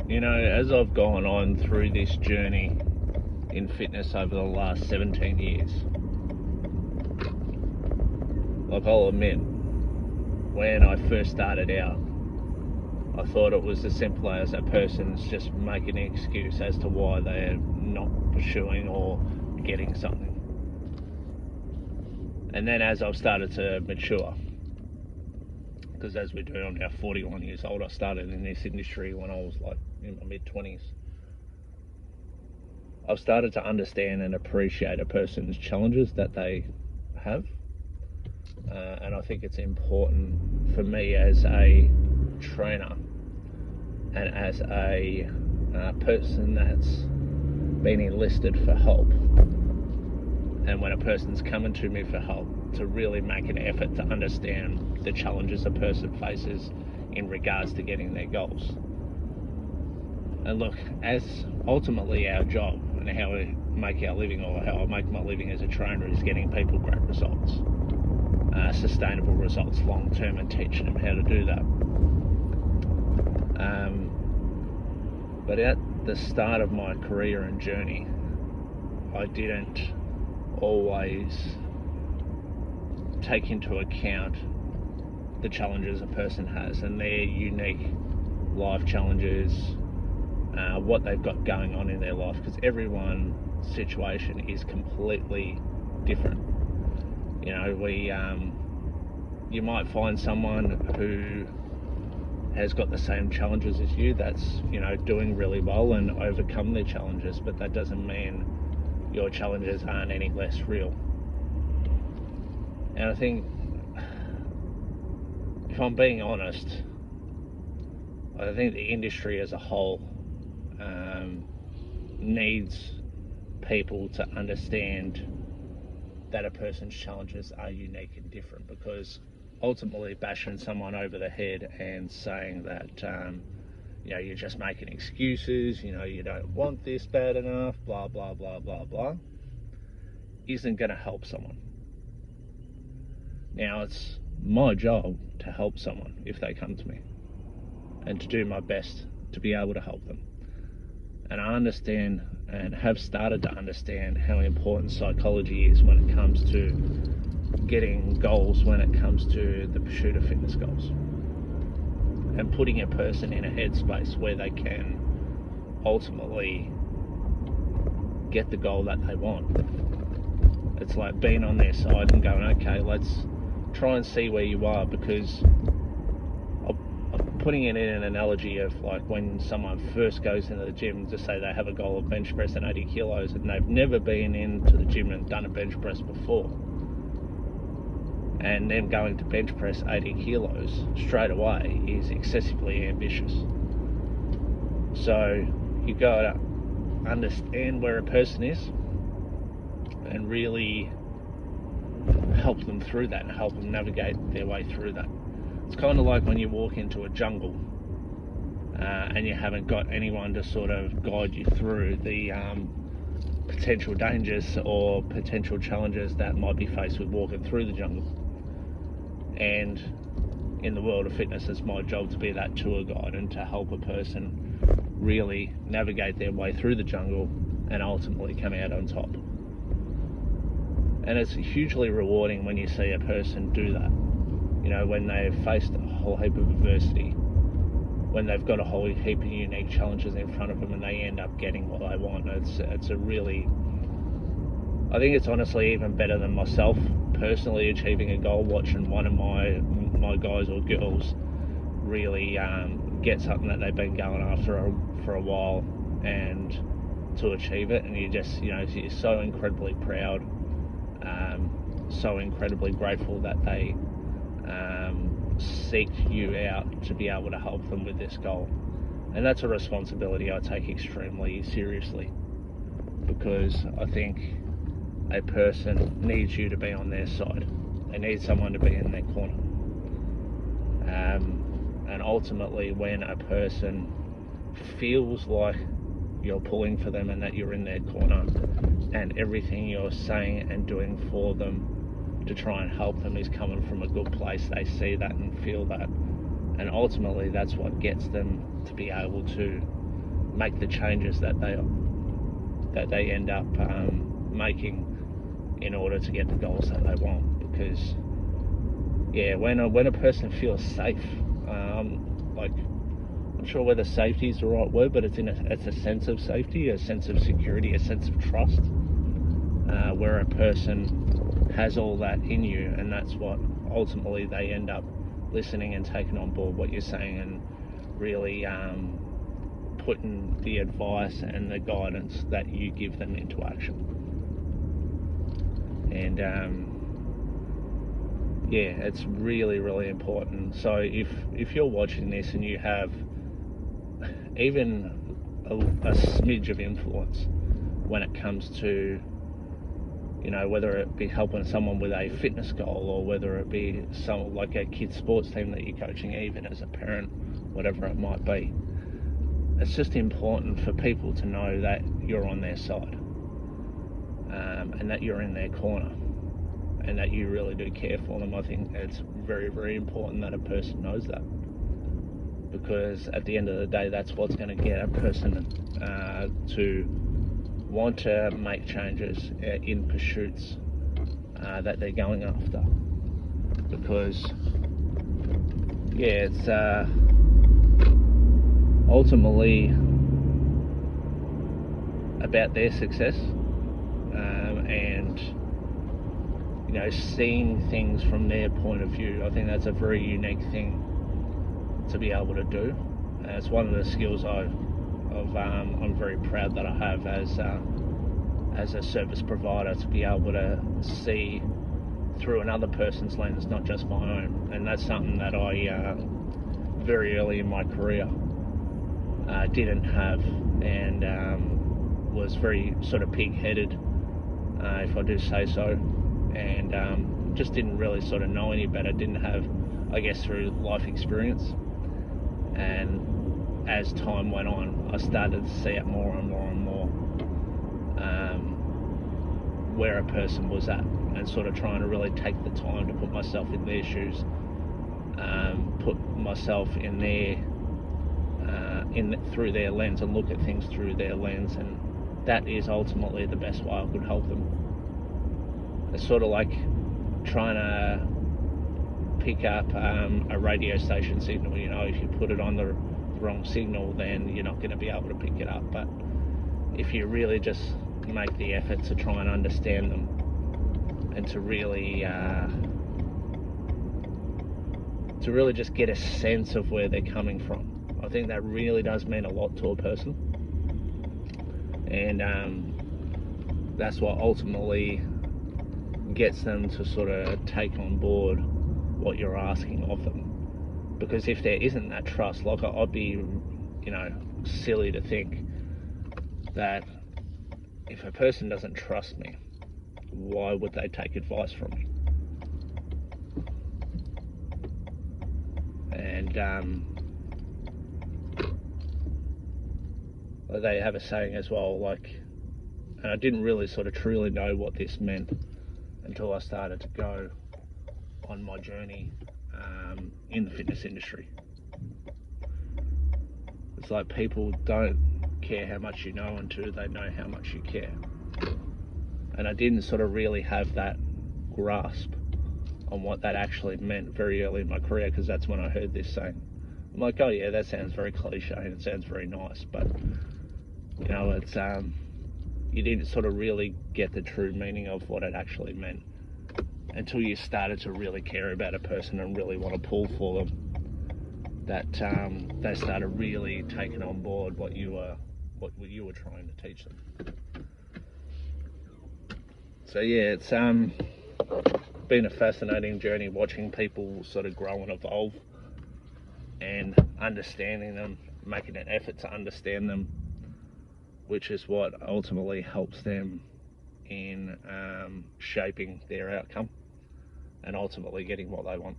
You know, as I've gone on through this journey in fitness over the last 17 years, like I'll admit, when I first started out, I thought it was as simple as a person's just making an excuse as to why they're not pursuing or getting something. And then as I've started to mature, because as we're doing, I'm now 41 years old, I started in this industry when I was like in my mid-20s. I've started to understand and appreciate a person's challenges that they have. And I think it's important for me as a trainer and as a person that's been enlisted for help, and when a person's coming to me for help, to really make an effort to understand the challenges a person faces in regards to getting their goals. And look, as ultimately our job and how we make our living, or how I make my living as a trainer, is getting people great results, sustainable results long term, and teaching them how to do that. But at the start of my career and journey, I didn't always take into account the challenges a person has and their unique life challenges, what they've got going on in their life, because everyone's situation is completely different. You know, you might find someone who has got the same challenges as you that's, you know, doing really well and overcome their challenges, but that doesn't mean your challenges aren't any less real. And I think, if I'm being honest, I think the industry as a whole needs people to understand that a person's challenges are unique and different, because ultimately bashing someone over the head and saying that you know, you're just making excuses, you know, you don't want this bad enough, blah blah blah blah blah, isn't going to help someone. Now, it's my job to help someone if they come to me, and to do my best to be able to help them. And I understand and have started to understand how important psychology is when it comes to getting goals, when it comes to the pursuit of fitness goals, and putting a person in a headspace where they can ultimately get the goal that they want. It's like being on their side and going, okay, let's try and see where you are, because I'm putting it in an analogy of like when someone first goes into the gym, to say they have a goal of bench pressing 80 kilos and they've never been into the gym and done a bench press before, and them going to bench press 80 kilos straight away is excessively ambitious. So you got to understand where a person is and really help them through that and help them navigate their way through that. It's kind of like when you walk into a jungle and you haven't got anyone to sort of guide you through the potential dangers or potential challenges that might be faced with walking through the jungle. And in the world of fitness, it's my job to be that tour guide and to help a person really navigate their way through the jungle and ultimately come out on top. And it's hugely rewarding when you see a person do that. You know, when they've faced a whole heap of adversity, when they've got a whole heap of unique challenges in front of them and they end up getting what they want. It's a really, I think it's honestly even better than myself personally achieving a goal, watching one of my guys or girls really get something that they've been going after for a while, and to achieve it, and you just, you know, you're so incredibly proud, so incredibly grateful that they seek you out to be able to help them with this goal. And that's a responsibility I take extremely seriously, because I think a person needs you to be on their side. They need someone to be in their corner. And ultimately, when a person feels like you're pulling for them and that you're in their corner, and everything you're saying and doing for them to try and help them is coming from a good place, they see that and feel that, and ultimately that's what gets them to be able to make the changes that they end up making in order to get the goals that they want. Because when a person feels safe, like, I'm sure whether safety is the right word, but it's a sense of safety, a sense of security, a sense of trust, where a person has all that in you, and that's what ultimately they end up listening and taking on board what you're saying, and really putting the advice and the guidance that you give them into action. And it's really, really important. So if you're watching this and you have even a smidge of influence when it comes to, whether it be helping someone with a fitness goal, or whether it be some like a kids sports team that you're coaching, even as a parent, whatever it might be, it's just important for people to know that you're on their side, and that you're in their corner, and that you really do care for them. I think it's very, very important that a person knows that, because at the end of the day, that's what's going to get a person to want to make changes in pursuits that they're going after. Because it's ultimately about their success, and seeing things from their point of view. I think that's a very unique thing to be able to do. It's one of the skills I'm very proud that I have as a service provider, to be able to see through another person's lens, not just my own. And that's something that I very early in my career didn't have, and was very sort of pig-headed, if I do say so, and just didn't really sort of know any better, didn't have, I guess, through life experience. And as time went on, I started to see it more and more and more, where a person was at, and sort of trying to really take the time to put myself in their shoes, put myself in their through their lens, and look at things through their lens, and that is ultimately the best way I could help them. It's sort of like trying to pick up a radio station signal. If you put it on the wrong signal, then you're not going to be able to pick it up. But if you really just make the effort to try and understand them, and to really just get a sense of where they're coming from, I think that really does mean a lot to a person. And that's what ultimately gets them to sort of take on board what you're asking of them. Because if there isn't that trust, like, I'd be silly to think that if a person doesn't trust me, why would they take advice from me? And they have a saying as well, like, and I didn't really sort of truly know what this meant until I started to go on my journey in the fitness industry. It's like, people don't care how much you know until they know how much you care. And I didn't sort of really have that grasp on what that actually meant very early in my career, because that's when I heard this saying. I'm like, oh yeah, that sounds very cliche and it sounds very nice, but it's you didn't sort of really get the true meaning of what it actually meant until you started to really care about a person and really want to pull for them, that they started really taking on board what you were trying to teach them. So yeah, it's been a fascinating journey watching people sort of grow and evolve, and understanding them, making an effort to understand them, which is what ultimately helps them in shaping their outcome and ultimately getting what they want.